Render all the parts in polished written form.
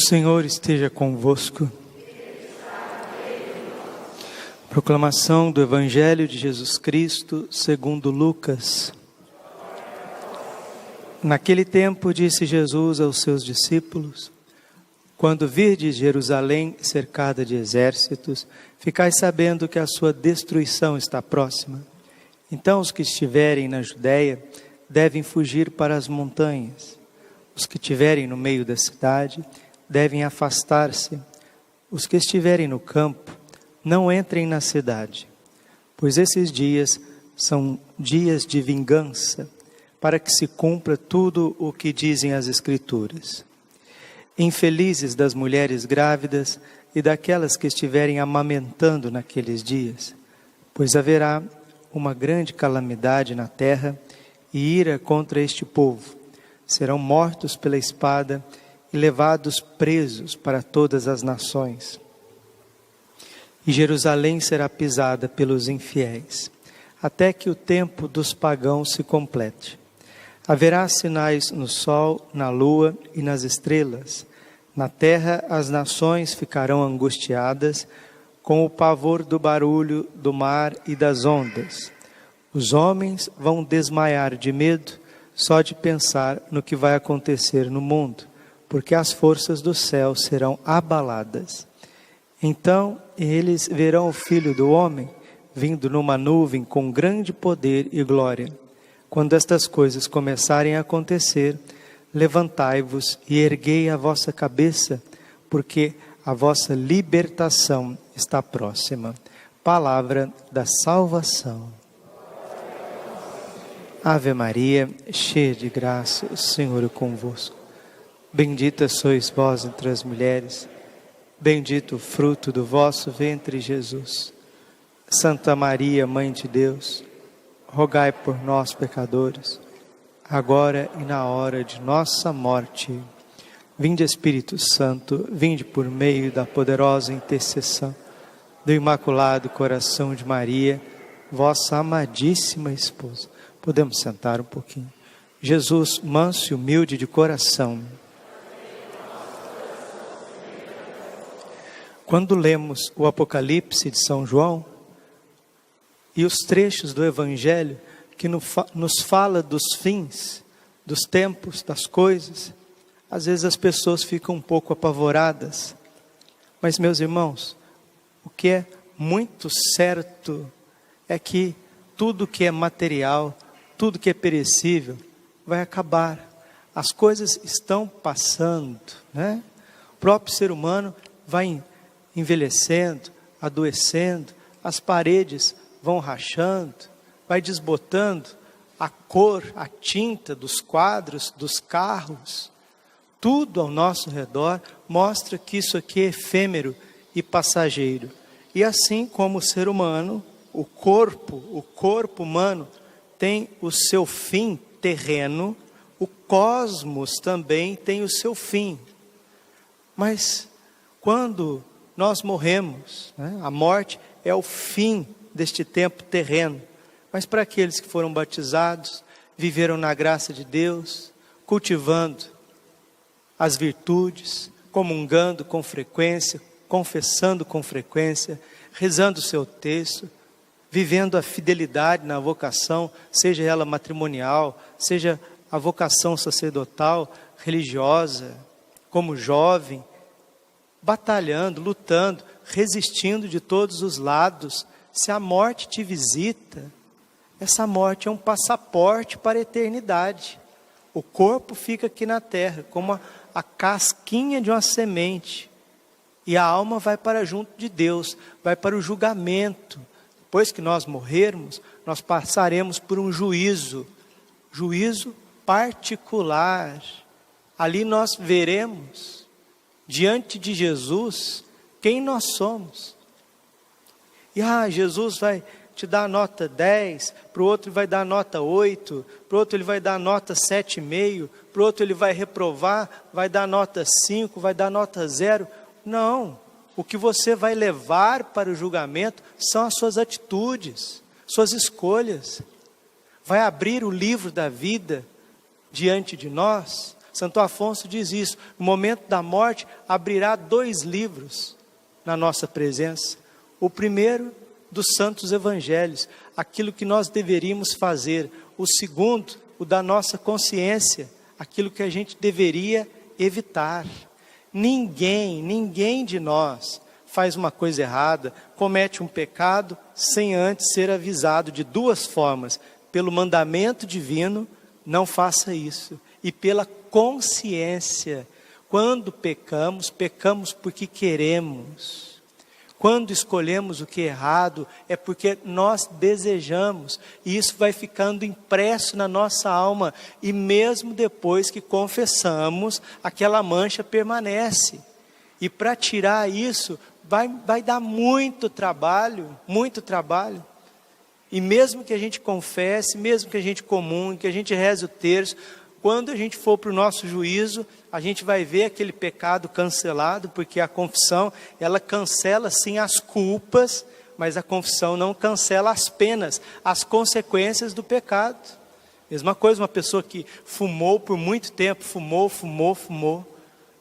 Senhor esteja convosco. Proclamação do Evangelho de Jesus Cristo segundo Lucas. Naquele tempo disse Jesus aos seus discípulos: quando virdes Jerusalém cercada de exércitos, ficai sabendo que a sua destruição está próxima. Então os que estiverem na Judéia devem fugir para as montanhas. Os que estiverem no meio da cidade devem afastar-se. Os que estiverem no campo, não entrem na cidade, pois esses dias são dias de vingança, para que se cumpra tudo o que dizem as Escrituras. Infelizes das mulheres grávidas e daquelas que estiverem amamentando naqueles dias, pois haverá uma grande calamidade na terra e ira contra este povo. Serão mortos pela espada e levados presos para todas as nações. E Jerusalém será pisada pelos infiéis, até que o tempo dos pagãos se complete. Haverá sinais no sol, na lua e nas estrelas. Na terra as nações ficarão angustiadas com o pavor do barulho do mar e das ondas. Os homens vão desmaiar de medo só de pensar no que vai acontecer no mundo, porque as forças do céu serão abaladas. Então eles verão o Filho do Homem vindo numa nuvem com grande poder e glória. Quando estas coisas começarem a acontecer, levantai-vos e erguei a vossa cabeça, porque a vossa libertação está próxima. Palavra da salvação. Ave Maria, cheia de graça, o Senhor é convosco. Bendita sois vós entre as mulheres, bendito o fruto do vosso ventre, Jesus. Santa Maria, Mãe de Deus, rogai por nós, pecadores, agora e na hora de nossa morte. Vinde, Espírito Santo, vinde por meio da poderosa intercessão do Imaculado Coração de Maria, vossa amadíssima esposa. Podemos sentar um pouquinho. Jesus, manso e humilde de coração. Quando lemos o Apocalipse de São João e os trechos do Evangelho que nos fala dos fins, dos tempos, das coisas, às vezes as pessoas ficam um pouco apavoradas. Mas, meus irmãos, o que é muito certo é que tudo que é material, tudo que é perecível, vai acabar. As coisas estão passando, né? O próprio ser humano vai envelhecendo, adoecendo, as paredes vão rachando, vai desbotando a cor, a tinta dos quadros, dos carros. Tudo ao nosso redor mostra que isso aqui é efêmero e passageiro. E assim como o ser humano, o corpo humano tem o seu fim terreno, o cosmos também tem o seu fim. Mas quando nós morremos, né, a morte é o fim deste tempo terreno. Mas para aqueles que foram batizados, viveram na graça de Deus, cultivando as virtudes, comungando com frequência, confessando com frequência, rezando o seu texto, vivendo a fidelidade na vocação, seja ela matrimonial, seja a vocação sacerdotal, religiosa, como jovem, batalhando, lutando, resistindo de todos os lados. Se a morte te visita, essa morte é um passaporte para a eternidade. O corpo fica aqui na terra, como a casquinha de uma semente. E a alma vai para junto de Deus, vai para o julgamento. Depois que nós morrermos, nós passaremos por um juízo particular. Ali nós veremos, diante de Jesus, quem nós somos. E Jesus vai te dar nota 10, para o outro ele vai dar nota 8, para o outro ele vai dar nota 7,5, para o outro ele vai reprovar, vai dar nota 5, vai dar nota 0. Não, o que você vai levar para o julgamento são as suas atitudes, suas escolhas. Vai abrir o livro da vida diante de nós, Santo Afonso diz isso: no momento da morte abrirá 2 livros na nossa presença. O primeiro dos santos evangelhos, aquilo que nós deveríamos fazer. O segundo, o da nossa consciência, aquilo que a gente deveria evitar. Ninguém de nós faz uma coisa errada, comete um pecado, sem antes ser avisado de 2 formas: pelo mandamento divino, não faça isso, e pela consciência. Quando pecamos, pecamos porque queremos. Quando escolhemos o que é errado, é porque nós desejamos, e isso vai ficando impresso na nossa alma, e mesmo depois que confessamos, aquela mancha permanece. E para tirar isso, vai dar muito trabalho, e mesmo que a gente confesse, mesmo que a gente comungue, que a gente reze o terço, quando a gente for para o nosso juízo, a gente vai ver aquele pecado cancelado, porque a confissão, ela cancela sim as culpas, mas a confissão não cancela as penas, as consequências do pecado. Mesma coisa, uma pessoa que fumou por muito tempo, fumou,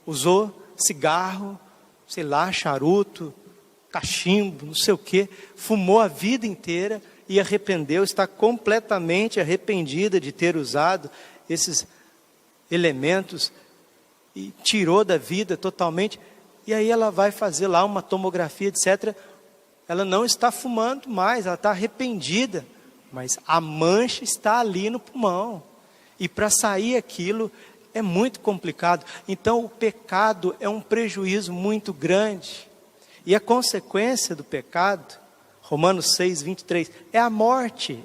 usou cigarro, sei lá, charuto, cachimbo, não sei o que, fumou a vida inteira e arrependeu, está completamente arrependida de ter usado esses elementos e tirou da vida totalmente, e aí ela vai fazer lá uma tomografia, etc. Ela não está fumando mais, ela está arrependida, mas a mancha está ali no pulmão, e para sair aquilo é muito complicado. Então o pecado é um prejuízo muito grande, e a consequência do pecado, Romanos 6, 23, é a morte.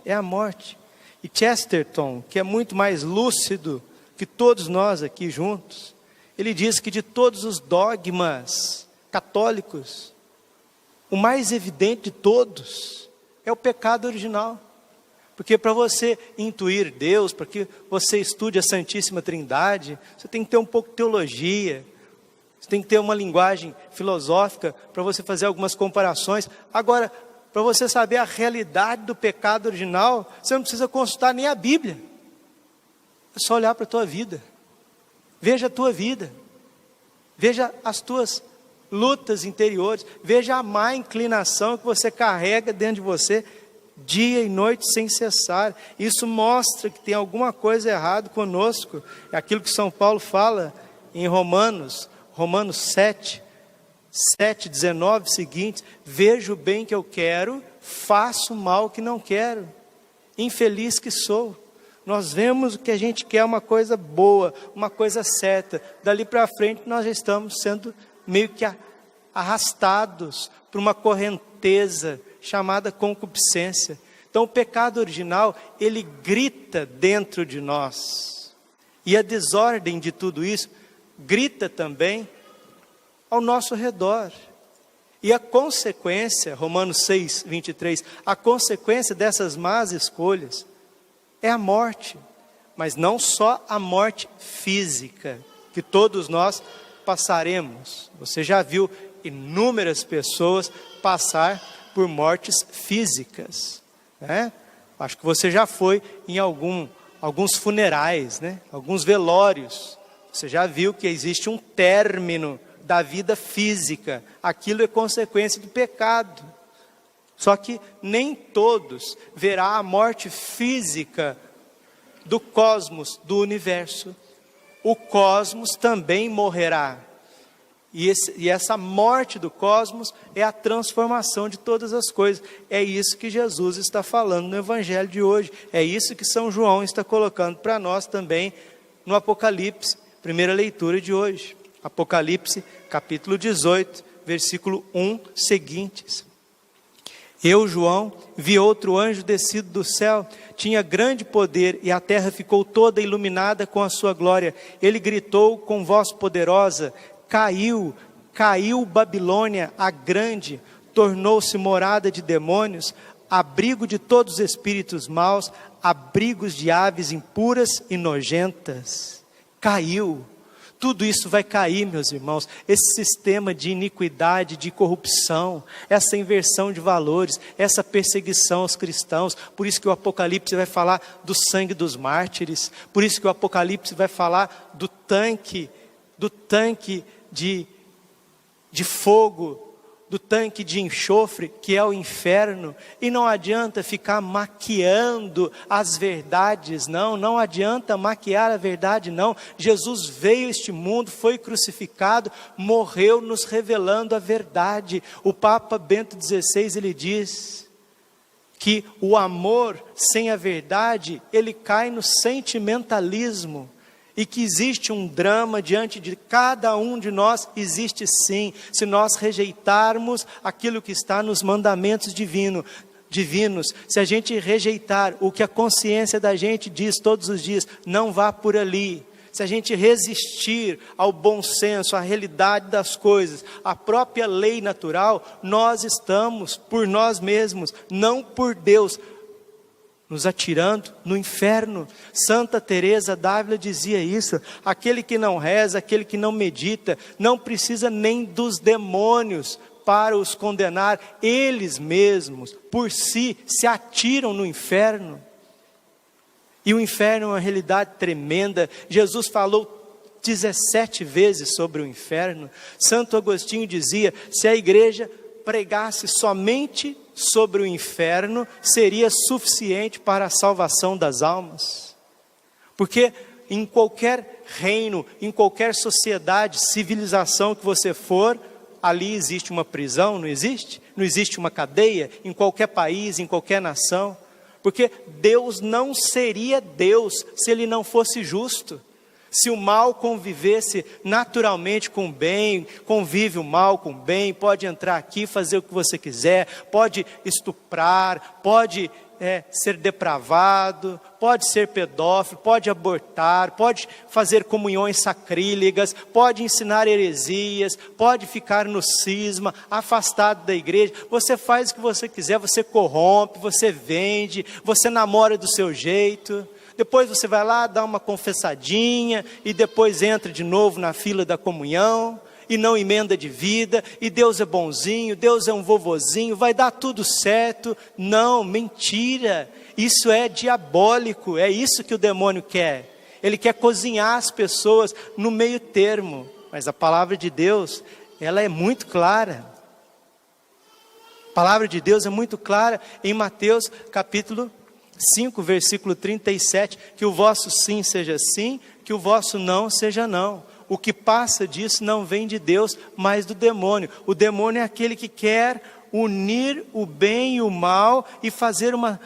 E Chesterton, que é muito mais lúcido que todos nós aqui juntos, ele diz que de todos os dogmas católicos, o mais evidente de todos é o pecado original. Porque para você intuir Deus, para que você estude a Santíssima Trindade, você tem que ter um pouco de teologia, você tem que ter uma linguagem filosófica para você fazer algumas comparações. Agora, para você saber a realidade do pecado original, você não precisa consultar nem a Bíblia. É só olhar para a tua vida. Veja a tua vida. Veja as tuas lutas interiores. Veja a má inclinação que você carrega dentro de você, dia e noite sem cessar. Isso mostra que tem alguma coisa errada conosco. É aquilo que São Paulo fala em Romanos 7, 19 seguintes: vejo o bem que eu quero, faço o mal que não quero, infeliz que sou. Nós vemos o que a gente quer, uma coisa boa, uma coisa certa, dali para frente nós já estamos sendo meio que arrastados por uma correnteza chamada concupiscência. Então o pecado original, ele grita dentro de nós, e a desordem de tudo isso grita também ao nosso redor. E a consequência, Romanos 6, 23, a consequência dessas más escolhas é a morte. Mas não só a morte física, que todos nós passaremos. Você já viu inúmeras pessoas passar por mortes físicas, né? Acho que você já foi em alguns funerais, né? Alguns velórios. Você já viu que existe um término da vida física. Aquilo é consequência do pecado. Só que nem todos verá a morte física do cosmos, do universo. O cosmos também morrerá. E essa morte do cosmos é a transformação de todas as coisas. É isso que Jesus está falando no Evangelho de hoje. É isso que São João está colocando para nós também no Apocalipse, primeira leitura de hoje. Apocalipse, capítulo 18, versículo 1 seguintes. Eu, João, vi outro anjo descido do céu, tinha grande poder, e a terra ficou toda iluminada com a sua glória. Ele gritou com voz poderosa: caiu Babilônia a grande, tornou-se morada de demônios, abrigo de todos os espíritos maus, abrigos de aves impuras e nojentas. Caiu. Tudo isso vai cair, meus irmãos. Esse sistema de iniquidade, de corrupção, essa inversão de valores, essa perseguição aos cristãos. Por isso que o Apocalipse vai falar do sangue dos mártires. Por isso que o Apocalipse vai falar do tanque de fogo, do tanque de enxofre, que é o inferno. E não adianta ficar maquiando as verdades, não adianta maquiar a verdade, não. Jesus veio a este mundo, foi crucificado, morreu nos revelando a verdade. O Papa Bento XVI, ele diz que o amor sem a verdade, ele cai no sentimentalismo. E que existe um drama diante de cada um de nós, existe sim, se nós rejeitarmos aquilo que está nos mandamentos divinos, se a gente rejeitar o que a consciência da gente diz todos os dias, não vá por ali. Se a gente resistir ao bom senso, à realidade das coisas, à própria lei natural, nós estamos por nós mesmos, não por Deus, nos atirando no inferno. Santa Teresa d'Ávila dizia isso: aquele que não reza, aquele que não medita, não precisa nem dos demônios para os condenar, eles mesmos, por si, se atiram no inferno. E o inferno é uma realidade tremenda. Jesus falou 17 vezes sobre o inferno. Santo Agostinho dizia, se a igreja pregasse somente sobre o inferno, seria suficiente para a salvação das almas. Porque em qualquer reino, em qualquer sociedade, civilização que você for, ali existe uma prisão, não existe? Não existe uma cadeia? Em qualquer país, em qualquer nação. Porque Deus não seria Deus se Ele não fosse justo. Se o mal convivesse naturalmente com o bem, convive o mal com o bem, pode entrar aqui, fazer o que você quiser, pode estuprar, pode ser depravado, pode ser pedófilo, pode abortar, pode fazer comunhões sacrílegas, pode ensinar heresias, pode ficar no cisma, afastado da igreja. Você faz o que você quiser, você corrompe, você vende, você namora do seu jeito. Depois você vai lá, dá uma confessadinha, e depois entra de novo na fila da comunhão, e não emenda de vida, e Deus é bonzinho, Deus é um vovozinho, vai dar tudo certo. Não, mentira, isso é diabólico, é isso que o demônio quer. Ele quer cozinhar as pessoas no meio termo, mas a palavra de Deus, ela é muito clara. A palavra de Deus é muito clara em Mateus capítulo 5, versículo 37, que o vosso sim seja sim, que o vosso não seja não. O que passa disso não vem de Deus, mas do demônio. O demônio é aquele que quer unir o bem e o mal e fazer uma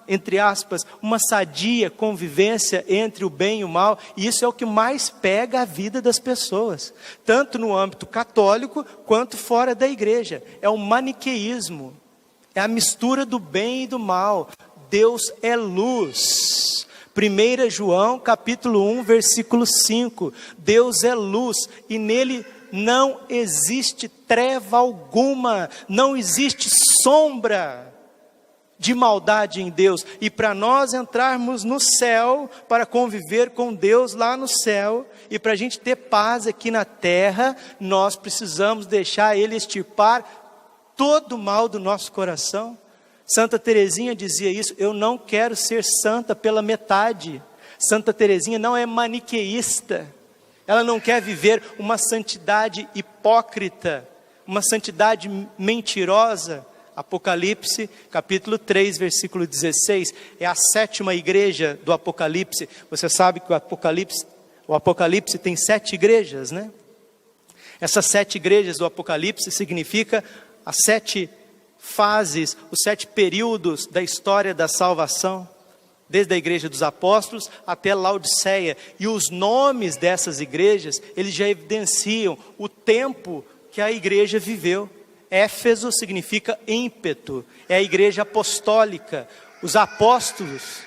entre aspas, uma sadia convivência entre o bem e o mal. E isso é o que mais pega a vida das pessoas, tanto no âmbito católico quanto fora da igreja. É o maniqueísmo, é a mistura do bem e do mal. Deus é luz. 1 João capítulo 1, versículo 5. Deus é luz e nele não existe treva alguma, não existe sombra de maldade em Deus. E para nós entrarmos no céu, para conviver com Deus lá no céu, e para a gente ter paz aqui na terra, nós precisamos deixar Ele extirpar todo o mal do nosso coração. Santa Teresinha dizia isso: eu não quero ser santa pela metade. Santa Teresinha não é maniqueísta, ela não quer viver uma santidade hipócrita, uma santidade mentirosa. Apocalipse, capítulo 3, versículo 16, é a 7ª igreja do Apocalipse. Você sabe que o Apocalipse tem 7 igrejas, né? Essas 7 igrejas do Apocalipse significa as 7 fases, os 7 períodos da história da salvação, desde a igreja dos apóstolos até Laodiceia. E os nomes dessas igrejas, eles já evidenciam o tempo que a igreja viveu. Éfeso significa ímpeto, é a igreja apostólica. Os apóstolos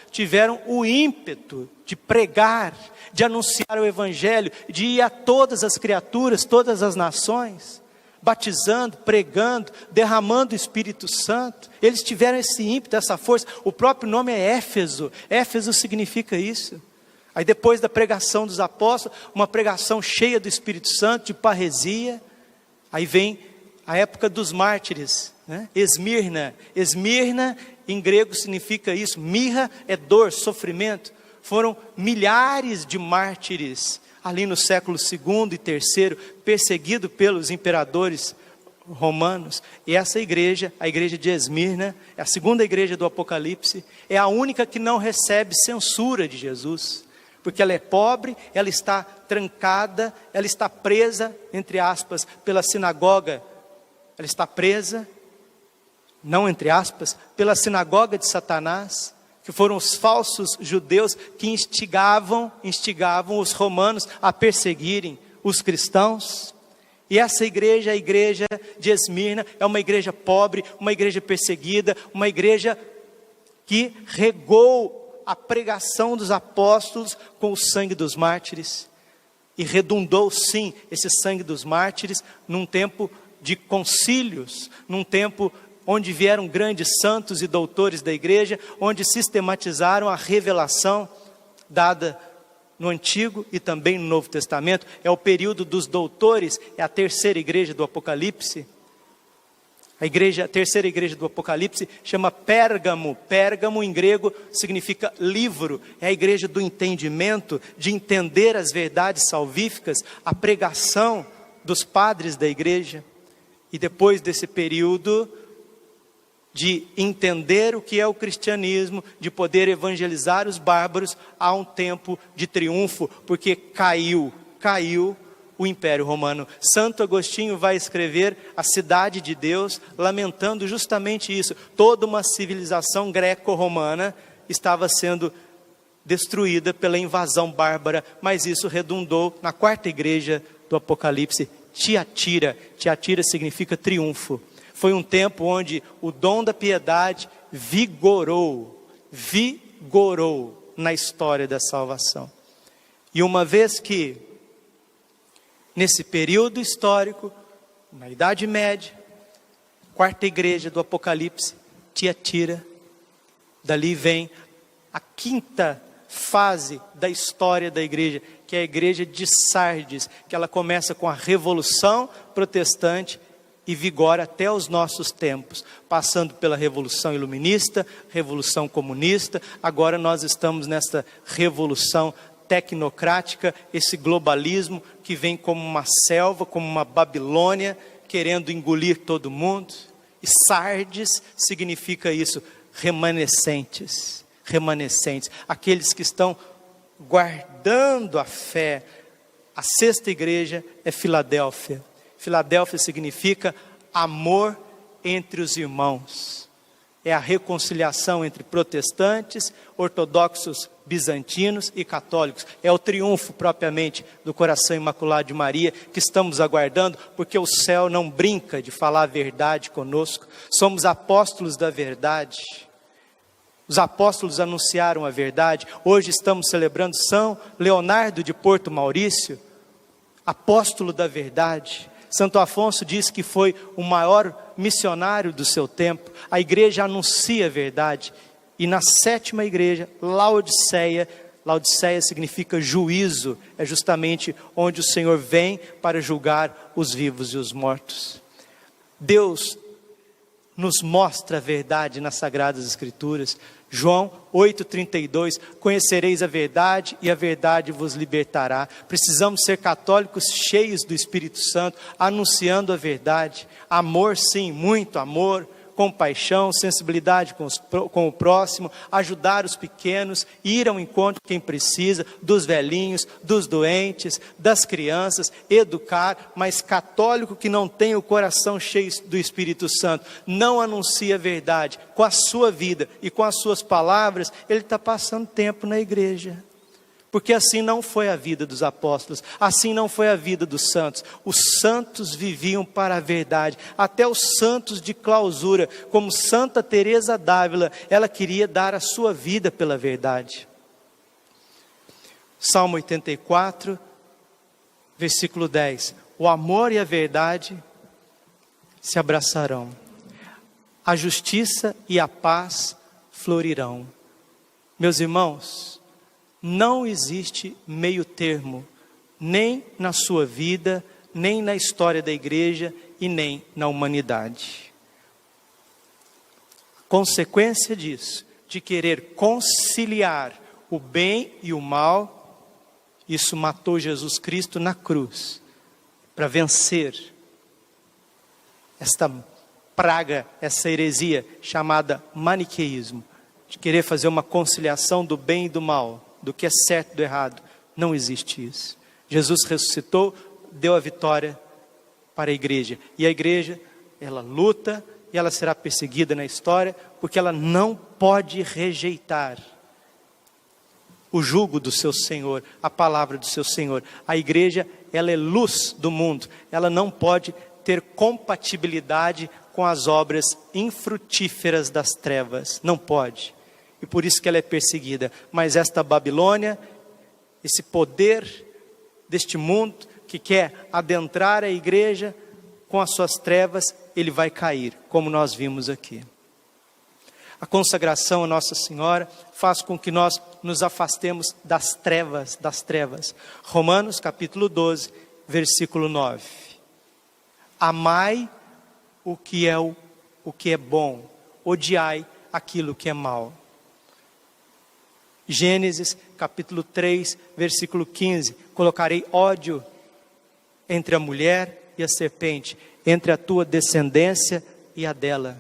tiveram o ímpeto de pregar, de anunciar o evangelho, de ir a todas as criaturas, todas as nações, batizando, pregando, derramando o Espírito Santo. Eles tiveram esse ímpeto, essa força. O próprio nome é Éfeso. Éfeso significa isso. Aí depois da pregação dos apóstolos, uma pregação cheia do Espírito Santo, de parresia. Aí vem a época dos mártires, né? Esmirna. Esmirna em grego significa isso. Mirra é dor, sofrimento. Foram milhares de mártires ali no século II e III, perseguidos pelos imperadores romanos. E essa igreja, a igreja de Esmirna, é a segunda igreja do Apocalipse, é a única que não recebe censura de Jesus. Porque ela é pobre, ela está trancada, ela está presa, entre aspas, pela sinagoga. Ela está presa, não entre aspas, pela sinagoga de Satanás, que foram os falsos judeus que instigavam os romanos a perseguirem os cristãos. E essa igreja, a igreja de Esmirna, é uma igreja pobre, uma igreja perseguida, uma igreja que regou a pregação dos apóstolos com o sangue dos mártires, e redundou sim esse sangue dos mártires num tempo de concílios, num tempo onde vieram grandes santos e doutores da igreja, onde sistematizaram a revelação dada no Antigo e também no Novo Testamento. É o período dos doutores, é a terceira igreja do Apocalipse. A terceira igreja do Apocalipse chama Pérgamo. Pérgamo em grego significa livro. É a igreja do entendimento, de entender as verdades salvíficas, a pregação dos padres da igreja. E depois desse período de entender o que é o cristianismo, de poder evangelizar os bárbaros, há um tempo de triunfo, porque caiu o Império Romano. Santo Agostinho vai escrever A Cidade de Deus, lamentando justamente isso. Toda uma civilização greco-romana estava sendo destruída pela invasão bárbara, mas isso redundou na quarta igreja do Apocalipse, Tiatira. Tiatira significa triunfo. Foi um tempo onde o dom da piedade vigorou na história da salvação. E uma vez que nesse período histórico, na Idade Média, quarta igreja do Apocalipse, Tiatira, dali vem a quinta fase da história da igreja, que é a igreja de Sardes, que ela começa com a Revolução Protestante e vigora até os nossos tempos, passando pela Revolução Iluminista, Revolução Comunista. Agora nós estamos nessa revolução tecnocrática, esse globalismo que vem como uma selva, como uma Babilônia, querendo engolir todo mundo. E Sardes significa isso, remanescentes, aqueles que estão guardando a fé. A sexta igreja é Filadélfia. Filadélfia significa amor entre os irmãos. É a reconciliação entre protestantes, ortodoxos, bizantinos e católicos. É o triunfo propriamente do coração imaculado de Maria que estamos aguardando, porque o céu não brinca de falar a verdade conosco. Somos apóstolos da verdade. Os apóstolos anunciaram a verdade. Hoje estamos celebrando São Leonardo de Porto Maurício, apóstolo da verdade. Santo Afonso diz que foi o maior missionário do seu tempo. A igreja anuncia a verdade. E na sétima igreja, Laodiceia significa juízo, é justamente onde o Senhor vem para julgar os vivos e os mortos. Deus nos mostra a verdade nas Sagradas Escrituras. João 8,32, conhecereis a verdade e a verdade vos libertará. Precisamos ser católicos cheios do Espírito Santo, anunciando a verdade. Amor sim, muito amor, compaixão, sensibilidade com o próximo, ajudar os pequenos, ir ao encontro de quem precisa, dos velhinhos, dos doentes, das crianças, educar. Mas católico que não tem o coração cheio do Espírito Santo, não anuncia a verdade com a sua vida e com as suas palavras, ele está passando tempo na igreja. Porque assim não foi a vida dos apóstolos, assim não foi a vida dos santos. Os santos viviam para a verdade, até os santos de clausura, como Santa Teresa d'Ávila, ela queria dar a sua vida pela verdade. Salmo 84, versículo 10. O amor e a verdade se abraçarão, a justiça e a paz florirão. Meus irmãos, Não existe meio termo, nem na sua vida, nem na história da igreja e nem na humanidade. A consequência disso, de querer conciliar o bem e o mal, isso matou Jesus Cristo na cruz, para vencer esta praga, essa heresia chamada maniqueísmo, de querer fazer uma conciliação do bem e do mal, do que é certo e do errado. Não existe isso. Jesus ressuscitou, deu a vitória para a igreja. E a igreja, ela luta e ela será perseguida na história, porque ela não pode rejeitar o jugo do seu Senhor, a palavra do seu Senhor. A igreja, ela é luz do mundo. Ela não pode ter compatibilidade com as obras infrutíferas das trevas. Não pode. E por isso que ela é perseguida. Mas esta Babilônia, esse poder deste mundo que quer adentrar a igreja com as suas trevas, ele vai cair, como nós vimos aqui. A consagração a Nossa Senhora faz com que nós nos afastemos das trevas. Romanos capítulo 12, versículo 9. Amai o que é bom, odiai aquilo que é mal. Gênesis capítulo 3, versículo 15. Colocarei ódio entre a mulher e a serpente, entre a tua descendência e a dela.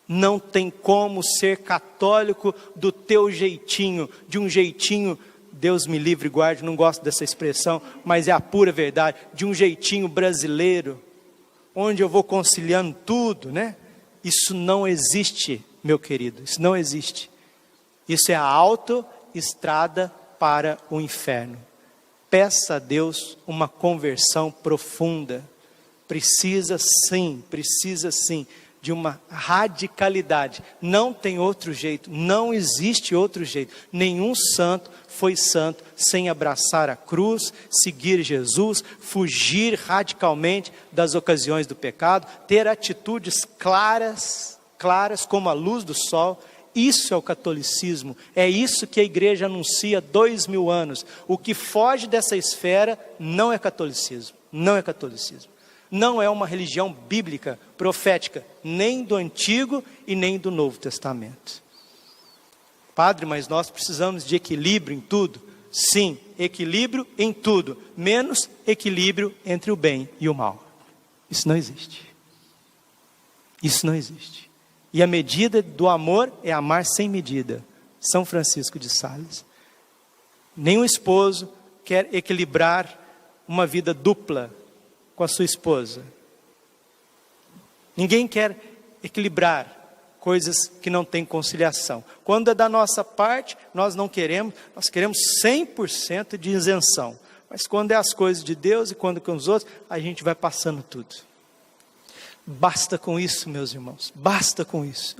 Não tem como ser católico do teu jeitinho, de um jeitinho, Deus me livre e guarde, não gosto dessa expressão, mas é a pura verdade, de um jeitinho brasileiro, onde eu vou conciliando tudo, né? Isso não existe, meu querido, isso não existe. Isso é a autoestrada para o inferno. Peça a Deus uma conversão profunda. Precisa sim de uma radicalidade. Não tem outro jeito, não existe outro jeito. Nenhum santo foi santo sem abraçar a cruz, seguir Jesus, fugir radicalmente das ocasiões do pecado, ter atitudes claras como a luz do sol. Isso é o catolicismo, é isso que a igreja anuncia há 2000 anos. O que foge dessa esfera não é catolicismo, não é catolicismo. Não é uma religião bíblica, profética, nem do Antigo e nem do Novo Testamento. Padre, mas nós precisamos de equilíbrio em tudo? Sim, equilíbrio em tudo, menos equilíbrio entre o bem e o mal. Isso não existe. Isso não existe. E a medida do amor é amar sem medida. São Francisco de Sales. Nenhum esposo quer equilibrar uma vida dupla com a sua esposa. Ninguém quer equilibrar coisas que não têm conciliação. Quando é da nossa parte, nós não queremos, nós queremos 100% de isenção. Mas quando é as coisas de Deus e quando é com os outros, a gente vai passando tudo. Basta com isso, meus irmãos, basta com isso,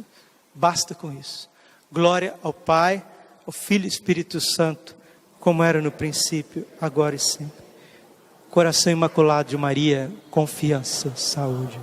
basta com isso. Glória ao Pai, ao Filho e Espírito Santo, como era no princípio, agora e sempre. Coração imaculado de Maria, confiança, saúde.